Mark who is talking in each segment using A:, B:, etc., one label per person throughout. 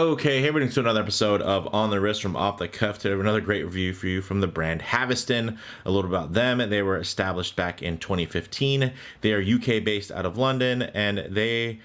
A: Okay, hey, we're to another episode of On the Wrist from Off the Cuff. Today, we have another great review for you from the brand Haveston. A little about them. They were established back in 2015. They are UK based out of London, and they,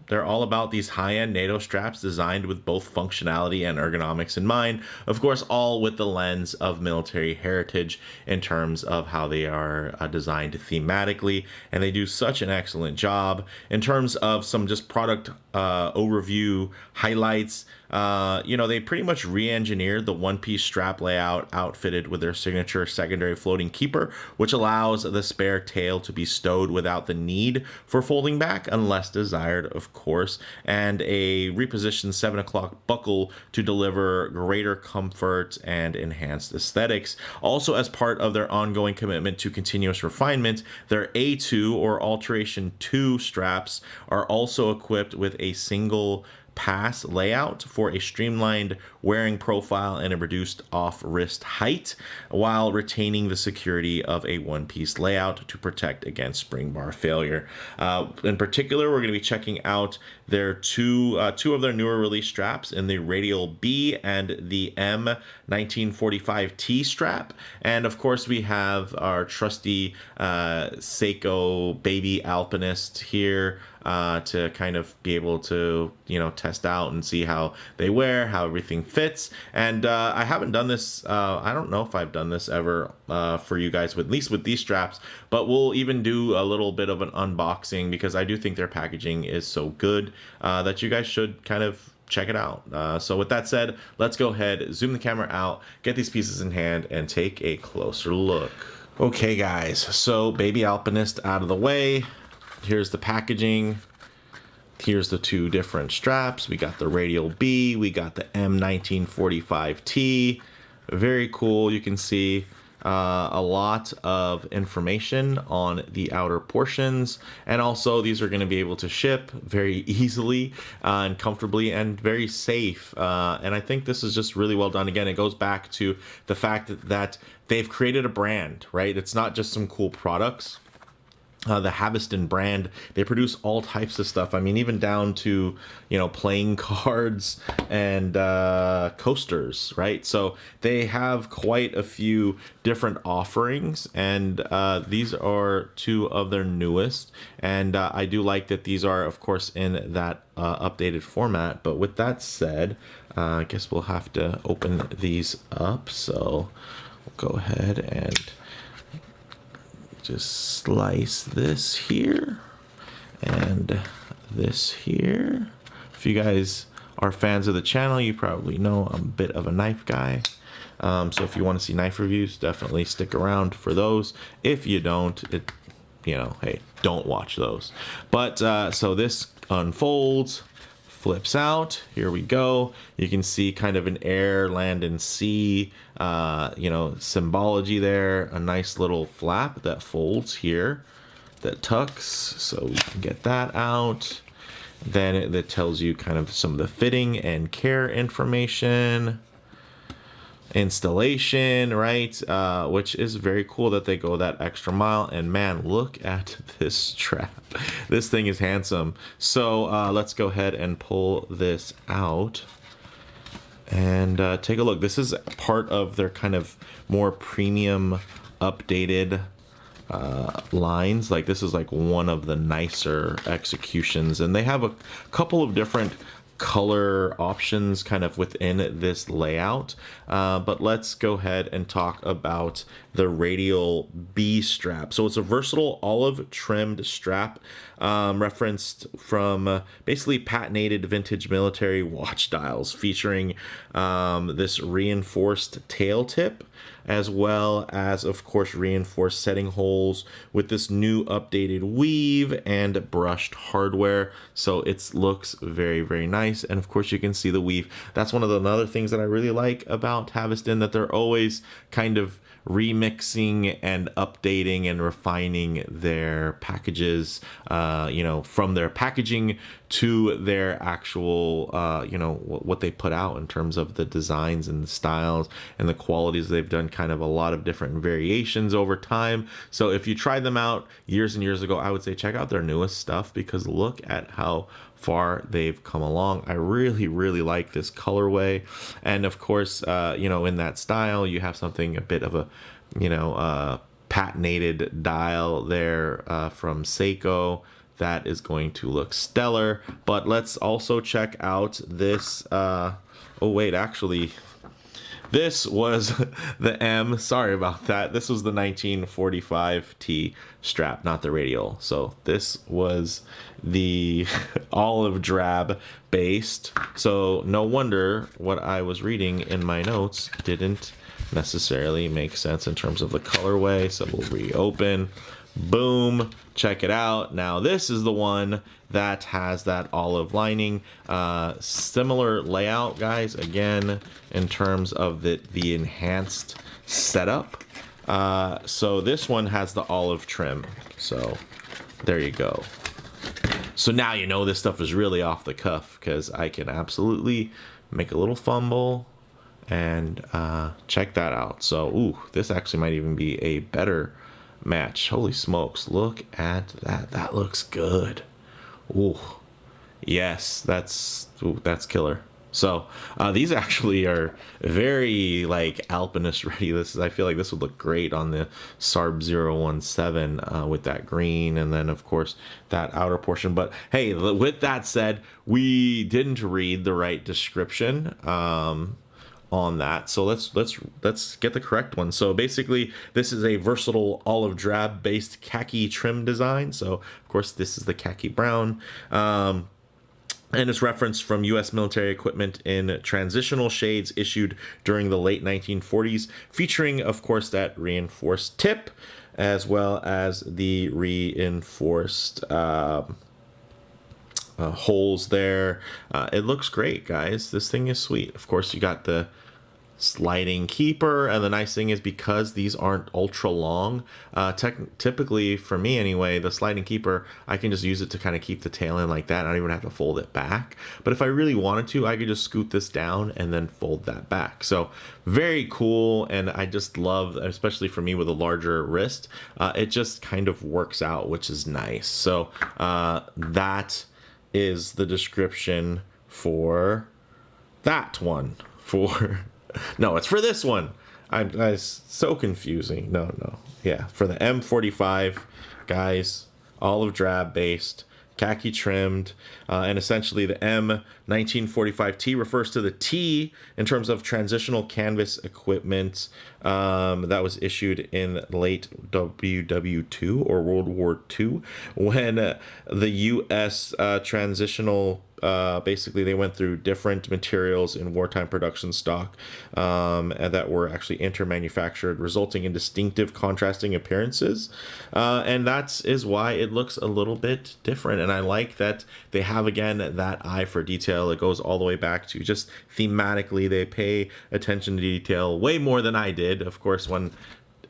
A: they're all about these high-end NATO straps designed with both functionality and ergonomics in mind. Of course, all with the lens of military heritage in terms of how they are designed thematically. And they do such an excellent job in terms of some just product overview highlights. They pretty much re-engineered the one-piece strap layout outfitted with their signature secondary floating keeper, which allows the spare tail to be stowed without the need for folding back unless desired, of course, and a repositioned 7 o'clock buckle to deliver greater comfort and enhanced aesthetics. Also, as part of their ongoing commitment to continuous refinement, their A2 or Alteration 2 straps are also equipped with a single pass layout for a streamlined wearing profile and a reduced off-wrist height, while retaining the security of a one-piece layout to protect against spring bar failure. In particular, we're going to be checking out their two of their newer release straps in the Radial-B and the M1945T strap. And of course, we have our trusty Seiko baby Alpinist here to kind of be able to, test out and see how they wear, how everything fits. And I haven't done this. I don't know if I've done this ever for you guys, at least with these straps, but we'll even do a little bit of an unboxing because I do think their packaging is so good that you guys should kind of check it out. So with that said, let's go ahead, zoom the camera out, get these pieces in hand, and take a closer look. Okay, guys, so baby Alpinist out of the way. Here's the packaging. Here's the two different straps. We got the Radial-B, we got the M1945T. Very cool. You can see a lot of information on the outer portions, and also these are going to be able to ship very easily and comfortably and very safe, and I think this is just really well done. Again, it goes back to the fact that they've created a brand, right? It's not just some cool products. The Haveston brand, they produce all types of stuff. I mean, even down to, playing cards and coasters, right? So they have quite a few different offerings, and these are two of their newest. And I do like that these are, of course, in that updated format. But with that said, I guess we'll have to open these up. So we'll go ahead and just slice this here and this here. If you guys are fans of the channel, you probably know I'm a bit of a knife guy. So if you want to see knife reviews, definitely stick around for those. If you don't, hey, don't watch those. But so this unfolds, flips out. Here we go. You can see kind of an air, land, and sea, symbology there. A nice little flap that folds here, that tucks, so we can get that out. Then it tells you kind of some of the fitting and care information. Installation, right? Which is very cool that they go that extra mile. And man, look at this strap. This thing is handsome. So let's go ahead and pull this out and take a look. This is part of their kind of more premium updated lines. Like, this is like one of the nicer executions, and they have a couple of different color options kind of within this layout, but let's go ahead and talk about the Radial-B strap. So it's a versatile olive trimmed strap, referenced from basically patented vintage military watch dials, featuring this reinforced tail tip, as well as, of course, reinforced setting holes with this new updated weave and brushed hardware. So it looks very, very nice. And of course, you can see the weave. That's one of the other things that I really like about Haveston, that they're always kind of remixing and updating and refining their packages, from their packaging to their actual, what they put out in terms of the designs and the styles and the qualities they've done kind of a lot of different variations over time. So if you tried them out years and years ago, I would say check out their newest stuff, because look at how far they've come along. I really, really like this colorway. And of course, you know, in that style, you have something, a bit of a, you know, patented dial there from Seiko. That is going to look stellar. But let's also check out this. Oh, wait, actually, this was the M. Sorry about that. This was the 1945T strap, not the Radial. So this was the olive drab based. So no wonder what I was reading in my notes didn't necessarily make sense in terms of the colorway. So we'll reopen. Boom, check it out. Now this is the one that has that olive lining. Similar layout, guys, again, in terms of the enhanced setup. So this one has the olive trim. So there you go. So now you know this stuff is really off the cuff, because I can absolutely make a little fumble and check that out. So, ooh, this actually might even be a better match. Holy smokes, look at that. That looks good. Ooh, yes, that's killer. So these actually are very like Alpinist ready. I feel like this would look great on the SARB 017 with that green, and then of course that outer portion. But hey, with that said, we didn't read the right description on that, so let's get the correct one. So basically, this is a versatile olive drab based khaki trim design. So of course this is the khaki brown, and it's referenced from U.S. military equipment in transitional shades issued during the late 1940s, featuring of course that reinforced tip as well as the reinforced holes there. It looks great, guys. This thing is sweet. Of course, you got the sliding keeper, and the nice thing is, because these aren't ultra long, typically for me anyway, the sliding keeper, I can just use it to kind of keep the tail in like that. I don't even have to fold it back. But if I really wanted to, I could just scoot this down and then fold that back. So very cool, and I just love, especially for me with a larger wrist, it just kind of works out, which is nice. So that is the description for that one. No, it's for this one. I'm so confusing. No. Yeah, for the M45, guys, olive drab based, khaki trimmed, and essentially the M1945T refers to the T in terms of transitional canvas equipment that was issued in late WW2 or World War II, when the U.S. transitional basically they went through different materials in wartime production stock and that were actually intermanufactured, resulting in distinctive contrasting appearances, and that is why it looks a little bit different. And I like that they have, again, that eye for detail. It goes all the way back to just thematically they pay attention to detail way more than I did, of course, when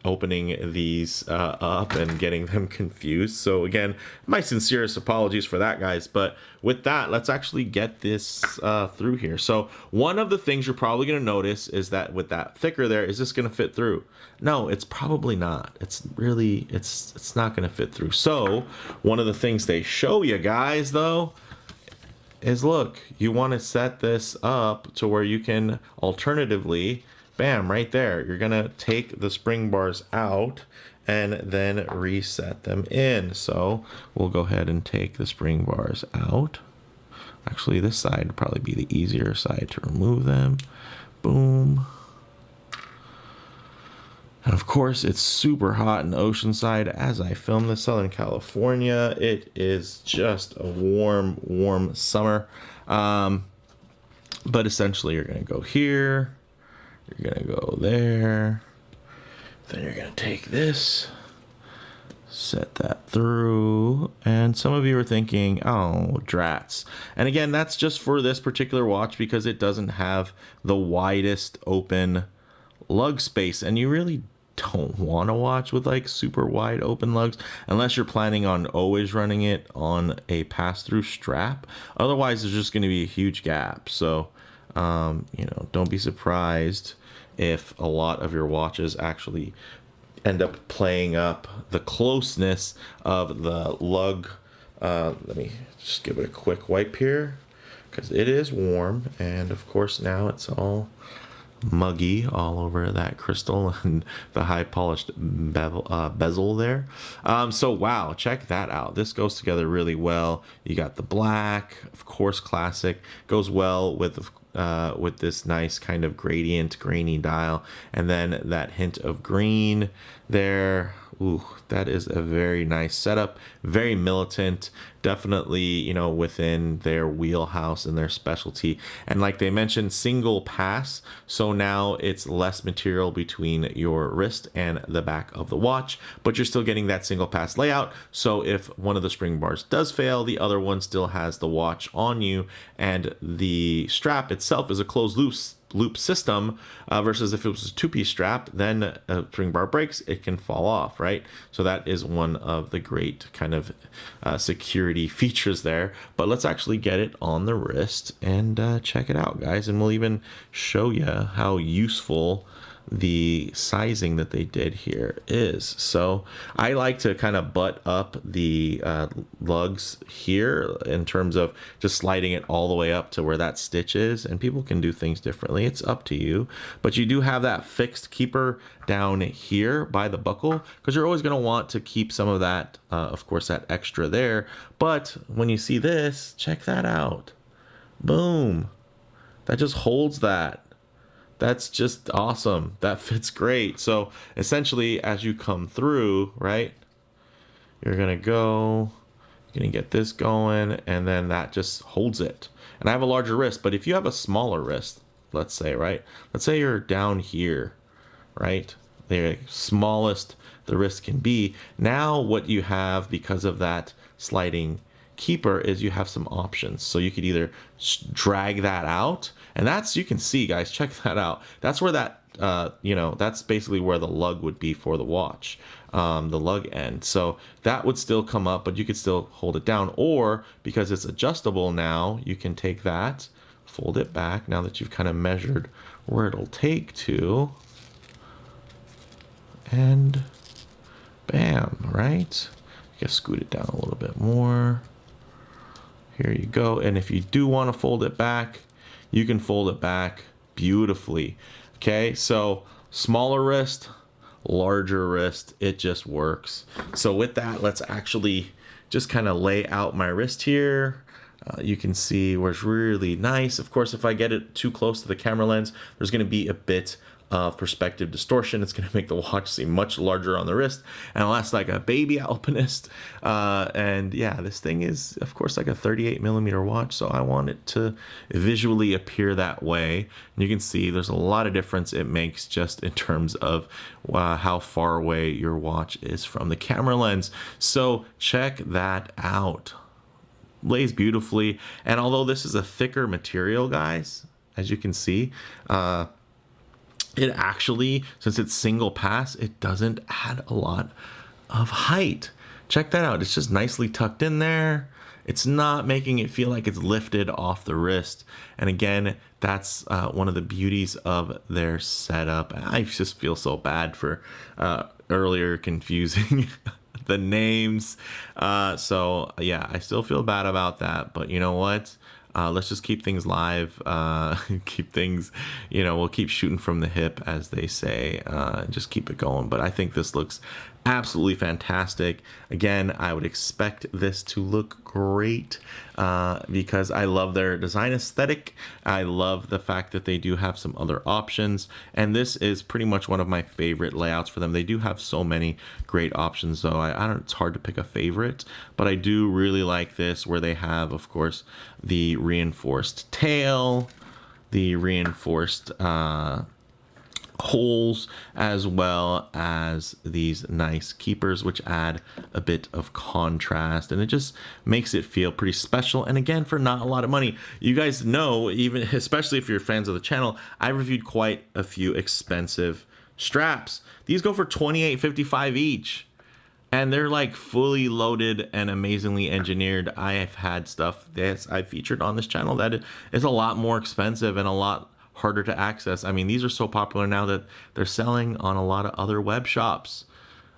A: opening these up and getting them confused. So again, my sincerest apologies for that, guys. But with that, let's actually get this through here. So one of the things you're probably going to notice is that with that thicker there, is this going to fit through? No, it's probably not. It's not going to fit through. So one of the things they show you guys though is, look, you want to set this up to where you can alternatively, bam, right there, you're gonna take the spring bars out and then reset them in. So we'll go ahead and take the spring bars out. Actually, this side would probably be the easier side to remove them. Boom. And of course, it's super hot in Oceanside as I film this. Southern California, it is just a warm summer. But essentially, you're gonna go here. You're going to go there. Then you're going to take this, set that through. And some of you are thinking, oh, drats. And again, that's just for this particular watch because it doesn't have the widest open lug space. And you really don't want to watch with like super wide open lugs unless you're planning on always running it on a pass-through strap. Otherwise, there's just going to be a huge gap. So don't be surprised if a lot of your watches actually end up playing up the closeness of the lug. Let me just give it a quick wipe here because it is warm, and of course now it's all muggy all over that crystal and the high polished bezel there. So wow, check that out. This goes together really well. You got the black, of course, classic, goes well with this nice kind of gradient grainy dial, and then that hint of green there. Ooh, that is a very nice setup, very militant, definitely, you know, within their wheelhouse and their specialty. And like they mentioned, single pass, so now it's less material between your wrist and the back of the watch, but you're still getting that single pass layout. So if one of the spring bars does fail, the other one still has the watch on you, and the strap itself is a closed loop system, versus if it was a two-piece strap, then a spring bar breaks, it can fall off, right? So that is one of the great kind of security features there. But let's actually get it on the wrist and check it out, guys, and we'll even show you how useful the sizing that they did here is. So I like to kind of butt up the lugs here in terms of just sliding it all the way up to where that stitch is, and people can do things differently. It's up to you, but you do have that fixed keeper down here by the buckle because you're always going to want to keep some of that, of course, that extra there. But when you see this, check that out. Boom. That just holds that. That's just awesome. That fits great. So essentially, as you come through, right, you're going to get this going, and then that just holds it. And I have a larger wrist, but if you have a smaller wrist, let's say, right, let's say you're down here, right, the smallest the wrist can be. Now what you have, because of that sliding keeper, is you have some options. So you could either drag that out, and that's, you can see, guys, check that out. That's where that that's basically where the lug would be for the watch, the lug end. So that would still come up, but you could still hold it down. Or because it's adjustable now, you can take that, fold it back now that you've kind of measured where it'll take to, and bam, right? Just scoot it down a little bit more. Here you go. And if you do want to fold it back, you can fold it back beautifully. Okay, so smaller wrist, larger wrist, it just works. So with that, let's actually just kind of lay out my wrist here. You can see where it's really nice. Of course, if I get it too close to the camera lens, there's going to be a bit of perspective distortion. It's going to make the watch seem much larger on the wrist, and last like a baby Alpinist. And yeah, this thing is, of course, like a 38mm watch, so I want it to visually appear that way. And you can see there's a lot of difference it makes just in terms of how far away your watch is from the camera lens. So check that out. Lays beautifully, and although this is a thicker material, guys, as you can see, it actually, since it's single pass, it doesn't add a lot of height. Check that out. It's just nicely tucked in there. It's not making it feel like it's lifted off the wrist. And again, that's one of the beauties of their setup. I just feel so bad for earlier confusing the names. So yeah, I still feel bad about that, but you know what? Let's just keep things live, keep things, we'll keep shooting from the hip, as they say, and just keep it going. But I think this looks absolutely fantastic. Again, I would expect this to look great because I love their design aesthetic. I love the fact that they do have some other options, and this is pretty much one of my favorite layouts for them. They do have so many great options, though. I don't, it's hard to pick a favorite, but I do really like this, where they have, of course, the reinforced tail, the reinforced holes, as well as these nice keepers, which add a bit of contrast, and it just makes it feel pretty special. And again, for not a lot of money. You guys know, even especially if you're fans of the channel, I reviewed quite a few expensive straps. These go for $28.55 each, and they're like fully loaded and amazingly engineered. I have had stuff that I've featured on this channel that is a lot more expensive and a lot harder to access. I mean, these are so popular now that they're selling on a lot of other web shops.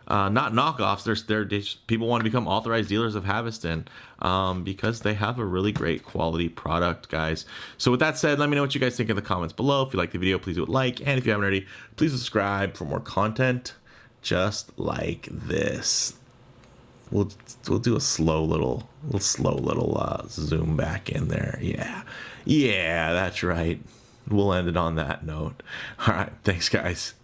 A: Not knockoffs. People want to become authorized dealers of Haveston because they have a really great quality product, guys. So with that said, let me know what you guys think in the comments below. If you like the video, please do it like, and if you haven't already, please subscribe for more content just like this. We'll do a slow little zoom back in there. Yeah, that's right. We'll end it on that note. All right, thanks, guys.